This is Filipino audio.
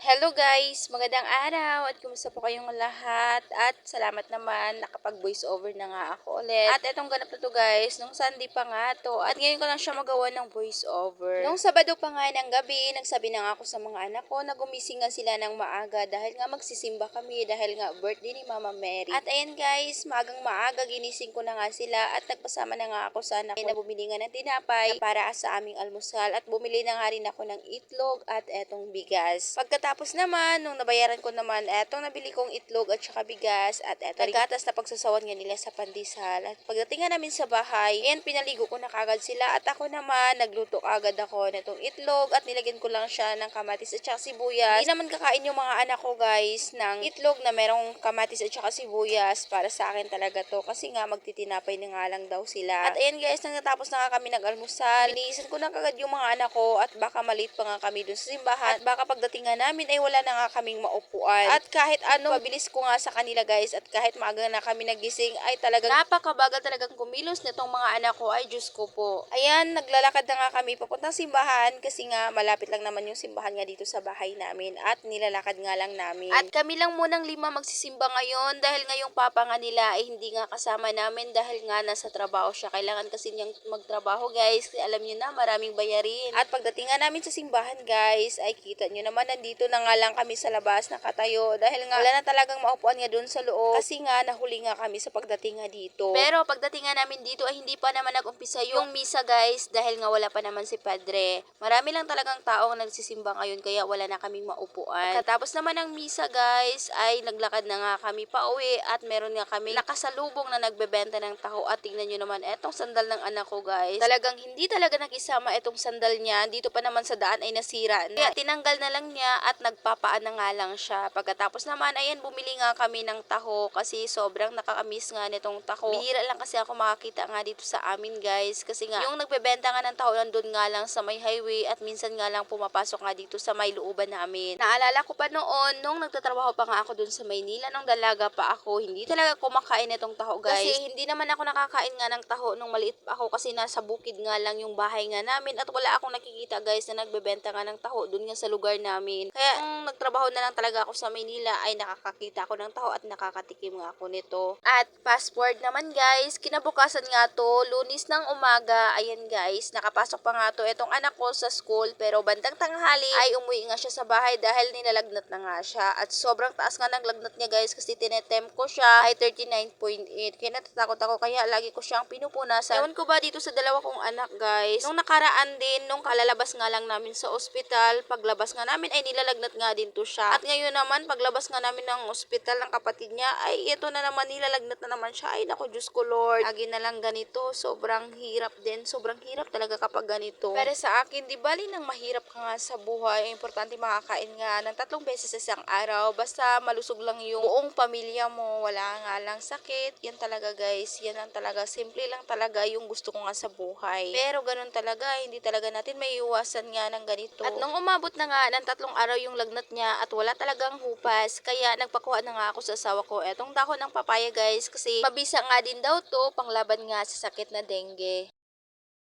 Hello guys! Magandang araw at kumusta po kayong lahat at salamat naman nakapag-voice over na nga ako ulit. At etong ganap na to guys, nung Sunday pa nga to at ngayon ko lang siya magawa ng voice over. Nung Sabado pa nga ng gabi, nagsabi na nga ako sa mga anak ko na gumising nga sila ng maaga dahil nga magsisimba kami dahil nga birthday ni Mama Mary. At ayan guys, maagang maaga ginising ko na nga sila at nagpasama na nga ako sa anak ko na bumili nga ng tinapay para sa aming almusal at bumili na nga rin ako ng itlog at etong bigas. Pagkatapos naman, nung nabayaran ko naman, etong nabili kong itlog at saka bigas at eto gatas na pagsasawan nga nila sa pandesal. At pagdating nga namin sa bahay, ayan pinaligo ko na kagad sila at ako naman nagluto agad ako nitong itlog at nilagyan ko lang siya ng kamatis at saka sibuyas. Hindi naman kakain yung mga anak ko guys ng itlog na merong kamatis at saka sibuyas. Para sa akin talaga to kasi nga magtitinapay na nga lang daw sila. At ayan guys, nang natapos na nga kami nag-almusal, binihisan ko na kagad yung mga anak ko at baka malate pa nga kami dun sa simbahan at baka pagdating nga namin ay wala na nga kaming maupuan. At kahit ano, pabilis ko nga sa kanila guys at kahit maaga na kami nagising ay talagang napakabagal talagang kumilos nitong mga anak ko ay Diyos ko po. Ayan, naglalakad na nga kami papuntang simbahan kasi nga malapit lang naman yung simbahan nga dito sa bahay namin at nilalakad nga lang namin. At kami lang munang 5 magsisimba ngayon dahil nga yung papa nga nila ay hindi nga kasama namin dahil nga nasa trabaho siya. Kailangan kasi niyang magtrabaho guys kasi alam niyo na maraming bayarin. At pagdating nga namin sa simbahan guys ay kita niyo naman nandito na nga lang kami sa labas nakatayo dahil nga wala na talagang maupuan nga doon sa loob kasi nga nahuli nga kami sa pagdating nga dito. Pero pagdating nga namin dito ay hindi pa naman nag-umpisa yung misa guys dahil nga wala pa naman si Padre. Marami lang talagang taong nagsisimba ngayon kaya wala na kaming maupuan. Pagkatapos naman ng misa guys ay naglakad na nga kami pauwi at meron nga kami nakasalubong na nagbebenta ng taho at tingnan nyo naman etong sandal ng anak ko guys. Talagang hindi talaga nakisama etong sandal niya. Dito pa naman sa daan ay nasira na. Kaya tinanggal na lang niya at nagpapaan na nga lang siya. Pagkatapos naman ayan bumili nga kami ng taho kasi sobrang nakakamiss nga nitong taho. Bihira lang kasi ako makakita nga dito sa amin guys kasi nga yung nagbebenta nga ng taho nandun nga lang sa may highway at minsan nga lang pumapasok nga dito sa may looban namin. Naalala ko pa noon nung nagtatrabaho pa nga ako dun sa Maynila nung dalaga pa ako, hindi talaga kumakain itong taho guys. Kasi hindi naman ako nakakain nga ng taho nung maliit pa ako kasi nasa bukid nga lang yung bahay nga namin at wala akong nakikita guys na nagbebenta nga ng taho dun nga sa lugar namin. Kaya nung nagtrabaho na lang talaga ako sa Maynila ay nakakakita ako ng taho at nakakatikim nga ako nito. At fast forward naman guys, kinabukasan nga to, Lunes ng umaga, ayan guys, nakapasok pa nga to itong anak ko sa school pero bandang tanghali ay umuwi nga siya sa bahay dahil nilalagnat na nga siya at sobrang taas nga ng lagnat niya guys kasi tinetemp ko siya ay 39.8 kaya natatakot ako kaya lagi ko siyang pinupunasan. Ewan ko ba dito sa dalawa kong anak guys, nung nakaraan din, nung kalalabas nga lang namin sa ospital, paglabas nga namin ay nilalagnat nga din to siya. At ngayon naman, paglabas nga namin ng ospital ng kapatid niya, ay ito na naman, nilalagnat na naman siya. Ay naku, Diyos ko Lord, lagi na lang ganito, sobrang hirap din, sobrang hirap talaga kapag ganito. Pero sa akin, di bali nang mahirap ka nga sa buhay, importante makakain nga ng 3 beses sa isang araw, basta malusog lang yung buong pamilya mo, wala nga lang sakit, yan talaga guys, yan lang talaga, simple lang talaga yung gusto ko nga sa buhay. Pero ganun talaga, hindi talaga natin may iwasan nga ng ganito. At nung umabot na nga ng 3 araw yung lagnat niya at wala talagang hupas, kaya nagpakuha na nga ako sa asawa ko etong dahon ng papaya guys kasi mabisa nga din daw to panglaban nga sa sakit na dengue.